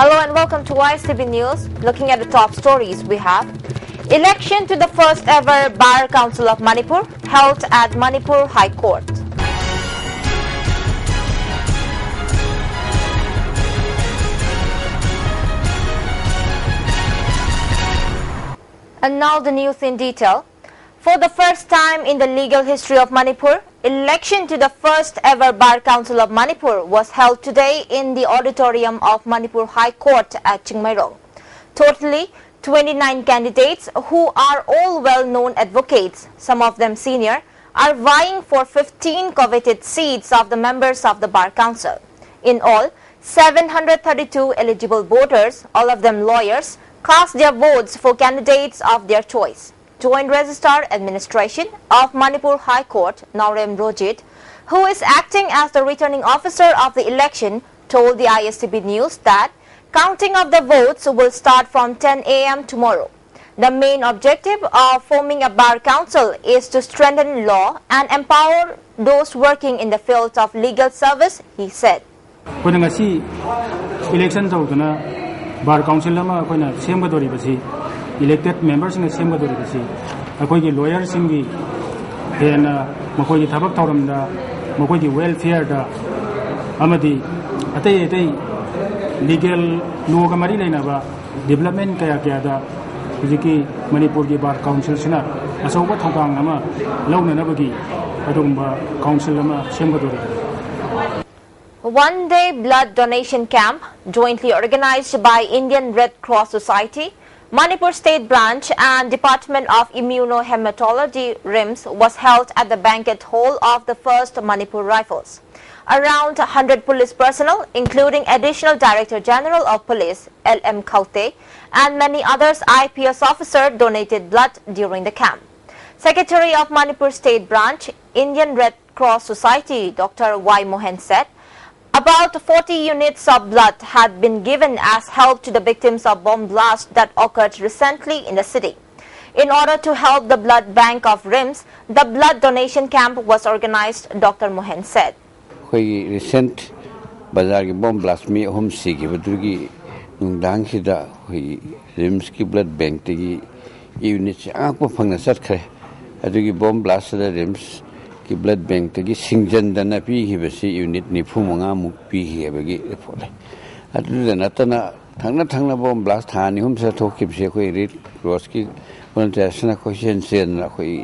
Hello and welcome to ISTV News. Looking at the top stories we have. Election to the first ever Bar Council of Manipur held at Manipur High Court. And now the news in detail. For the first time in the legal history of Manipur, election to the first ever Bar Council of Manipur was held today in the auditorium of Manipur High Court at Chingmairong. Totally, 29 candidates who are all well-known advocates, some of them senior, are vying for 15 coveted seats of the members of the Bar Council. In all, 732 eligible voters, all of them lawyers, cast their votes for candidates of their choice. Joint Registrar Administration of Manipur High Court, Naurem Rojit, who is acting as the returning officer of the election, told the ISTV News that counting of the votes will start from 10 a.m. tomorrow. The main objective of forming a Bar Council is to strengthen law and empower those working in the field of legal service, he said. Election Bar Council elected members in the same lawyers in the Makoi Tabak Toramda, Makoi welfare, Amadi, legal Nuga Marina, development Kayakada, Uziki, Manipur Bar Council Senate, Asoba Tokangama, Launa Nabagi, Adumba Council Lama, Shembadori. One-day blood donation camp, jointly organized by Indian Red Cross Society, Manipur State Branch and Department of Immunohematology RIMS was held at the banquet hall of the 1st Manipur Rifles. Around 100 police personnel, including Additional Director General of Police L.M. Kaute and many others IPS officers donated blood during the camp. Secretary of Manipur State Branch, Indian Red Cross Society, Dr. Y. Mohan said, about 40 units of blood had been given as help to the victims of bomb blast that occurred recently in the city. In order to help the blood bank of RIMS, the blood donation camp was organized, Dr. Mohan said. Recent bazar bomb blast me home sigi badrugi nungdang hida RIMS ki blood bank tigi units akpo phangna satkre adugi bomb blast da RIMS ki blood bank tagi singjan dana pi hi basi unit ni phumanga mukpi hi bagi report adu da natana thangna bomb blast thani hum sa thokip se khoi red cross ki volunteers na question sen na khoi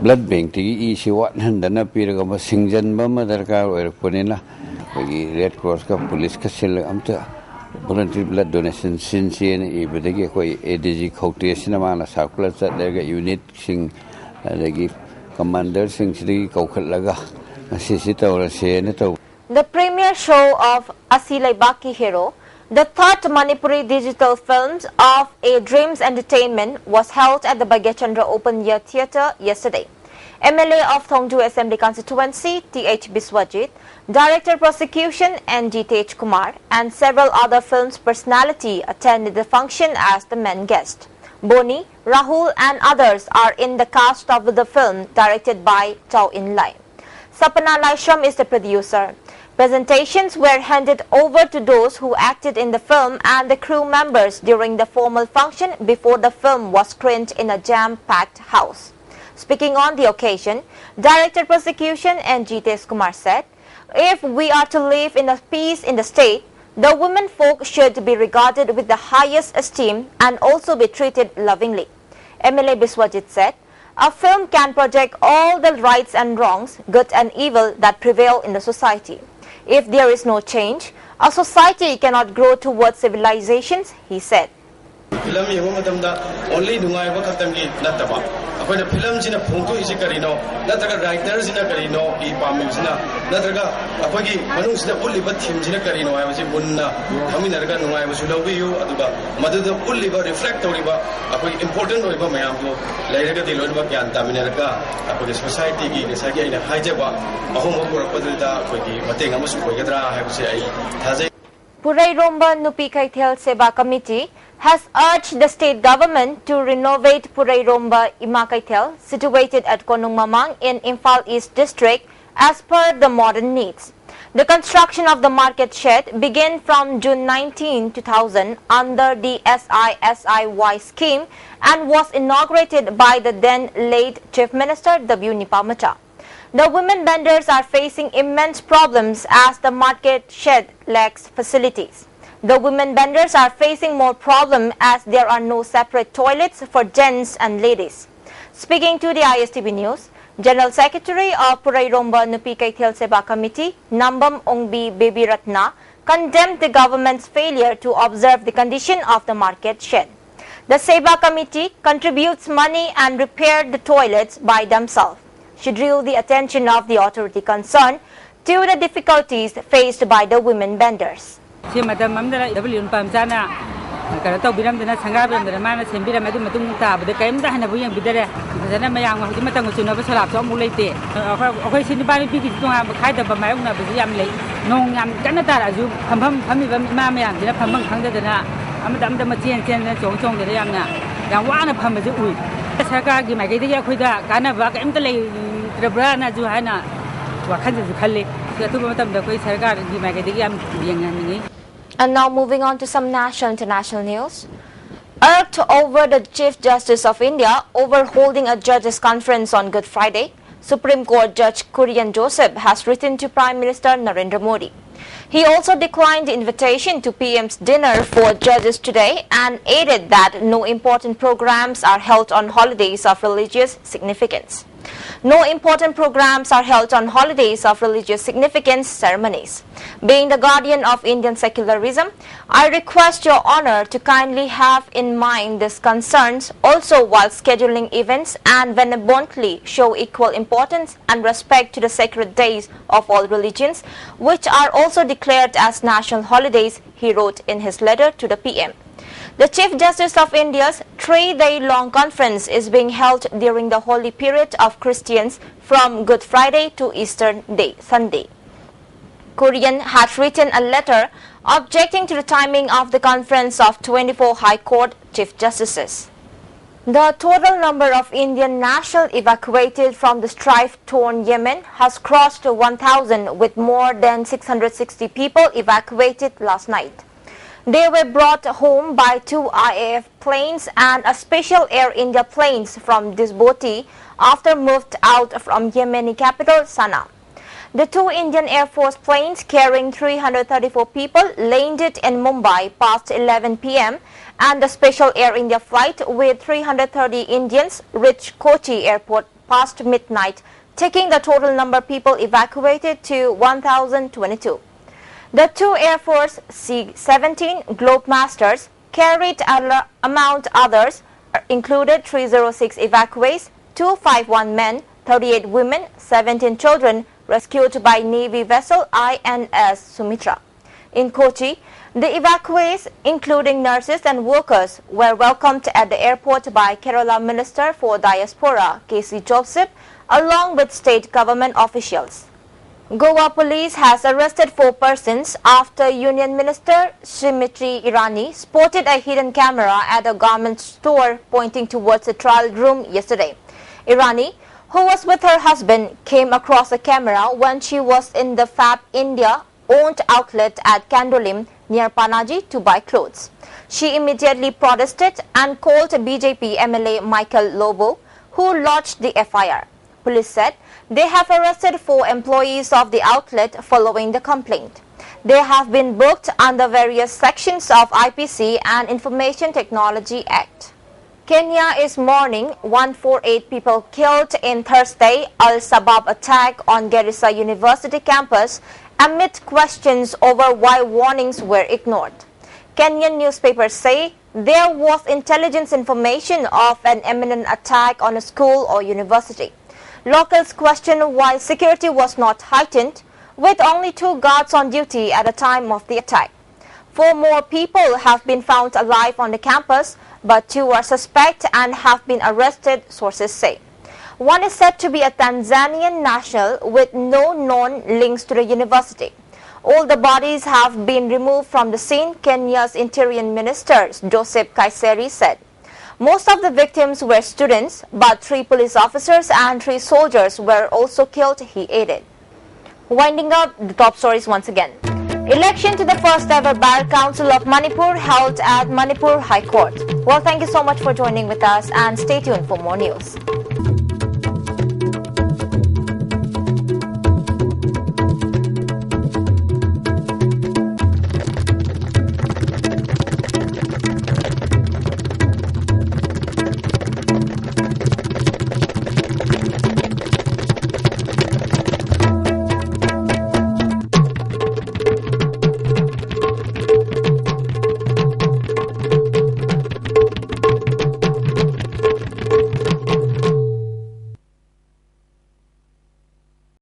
blood bank tagi I si wat han dana pi ra ma singjan ba ma darkar oir ponela khoi red cross ka police ka sel amta volunteer blood donation sin sen e bedagi khoi ADG khote sinama na circular sa daga unit sing lagi The premiere show of Asilai Baki Hero, the third Manipuri digital films of A Dreams Entertainment, was held at the Bhagyachandra Open Air Theatre yesterday. MLA of Thongju Assembly Constituency, T.H. Biswajit, Director Prosecution, N.G. Tej Kumar, and several other films personality attended the function as the main guest. Boni, Rahul and others are in the cast of the film directed by Chow In Lai. Sapana Laisham is the producer. Presentations were handed over to those who acted in the film and the crew members during the formal function before the film was screened in a jam-packed house. Speaking on the occasion, Director Prosecution N.G. Tej Kumar said, if we are to live in a peace in the state, the women folk should be regarded with the highest esteem and also be treated lovingly. MLA Biswajit said, a film can project all the rights and wrongs, good and evil that prevail in the society. If there is no change, a society cannot grow towards civilizations, he said. Only When a film in a Punto is a carino, Natraga writers in a carino, Ipamina, Natraga, Apagi, Manus the Uli but Tim in a carino, I was in Bunna, Haminagan, I was with you, Aduba, Mother the Uliva refractory, important Riva Mayambo, Laga de Lodba Taminaga, Apagi society, the Saga in a Hijaba, a home of Padrida, Mating, Amusukoyadra, I would say, has a Purai Romba Nupikaithel Seba Committee has urged the state government to renovate Purai Romba Imakaitel, situated at Konung Mamang in Imphal East District, as per the modern needs. The construction of the market shed began from June 19, 2000 under the SISIY scheme and was inaugurated by the then late Chief Minister W. Nipamata. The women vendors are facing immense problems as the market shed lacks facilities. The women vendors are facing more problem as there are no separate toilets for gents and ladies. Speaking to the ISTV News, General Secretary of Purairomba Nupi Kaithel Seba Committee, Nambam Ongbi Baby Ratna, condemned the government's failure to observe the condition of the market shed. The Seba Committee contributes money and repaired the toilets by themselves. She drew the attention of the authority concerned to the difficulties faced by the women vendors. Kalau tahu biram dana sanggar biram dana mana sembiram itu matung tak, betul kaim dah hanya buyang bidara. Dana mayang waktu matang usun apa selap soal mulai te. Aku sini balik pergi tu ngam khai dah bermayung nak berjam lagi. Nong ngam kan tak ada ju pam mana mayang dana pam khang dana. Am macam dana cong dana yang na. Yang wana pam berju ui. Sekarang gimana kita aku dah karena bak em terlei terberana ju hana. Wakan ju kali. Kita tu macam dah kau sekarang gimana kita yang ni. And now moving on to some national and international news. Irked over the Chief Justice of India overholding a judges' conference on Good Friday, Supreme Court Judge Kurian Joseph has written to Prime Minister Narendra Modi. He also declined the invitation to PM's dinner for judges today and added that no important programs are held on holidays of religious significance. No important programs are held on holidays of religious significance ceremonies. Being the guardian of Indian secularism, I request your honor to kindly have in mind these concerns also while scheduling events and benevolently show equal importance and respect to the sacred days of all religions, which are also declared as national holidays, he wrote in his letter to the PM. The Chief Justice of India's 3-day-long conference is being held during the holy period of Christians from Good Friday to Easter Sunday. Kurian had written a letter objecting to the timing of the conference of 24 High Court Chief Justices. The total number of Indian nationals evacuated from the strife-torn Yemen has crossed 1,000 with more than 660 people evacuated last night. They were brought home by 2 IAF planes and a special Air India planes from Djibouti after moved out from Yemeni capital Sana'a. The 2 Indian Air Force planes carrying 334 people landed in Mumbai past 11 p.m. and the special Air India flight with 330 Indians reached Kochi airport past midnight, taking the total number of people evacuated to 1,022. The 2 Air Force C-17 Globemasters carried among others included 306 evacuees, 251 men, 38 women, 17 children rescued by Navy vessel INS Sumitra. In Kochi, the evacuees, including nurses and workers, were welcomed at the airport by Kerala Minister for Diaspora KC Joseph along with state government officials. Goa police has arrested 4 persons after Union Minister Srimati Irani spotted a hidden camera at a garment store pointing towards a trial room yesterday. Irani, who was with her husband, came across the camera when she was in the Fab India owned outlet at Kandolim near Panaji to buy clothes. She immediately protested and called BJP MLA Michael Lobo, who lodged the FIR. Police said they have arrested 4 employees of the outlet following the complaint. They have been booked under various sections of IPC and Information Technology Act. Kenya is mourning 148 people killed in Thursday Al-Shabaab attack on Garissa University campus amid questions over why warnings were ignored. Kenyan newspapers say there was intelligence information of an imminent attack on a school or university. Locals question why security was not heightened, with only 2 guards on duty at the time of the attack. 4 more people have been found alive on the campus, but 2 are suspect and have been arrested, sources say. One is said to be a Tanzanian national with no known links to the university. All the bodies have been removed from the scene, Kenya's Interior Minister Joseph Kaiseri said. Most of the victims were students, but 3 police officers and 3 soldiers were also killed, he added. Winding up the top stories once again. Election to the first ever Bar Council of Manipur held at Manipur High Court. Well, thank you so much for joining with us and stay tuned for more news.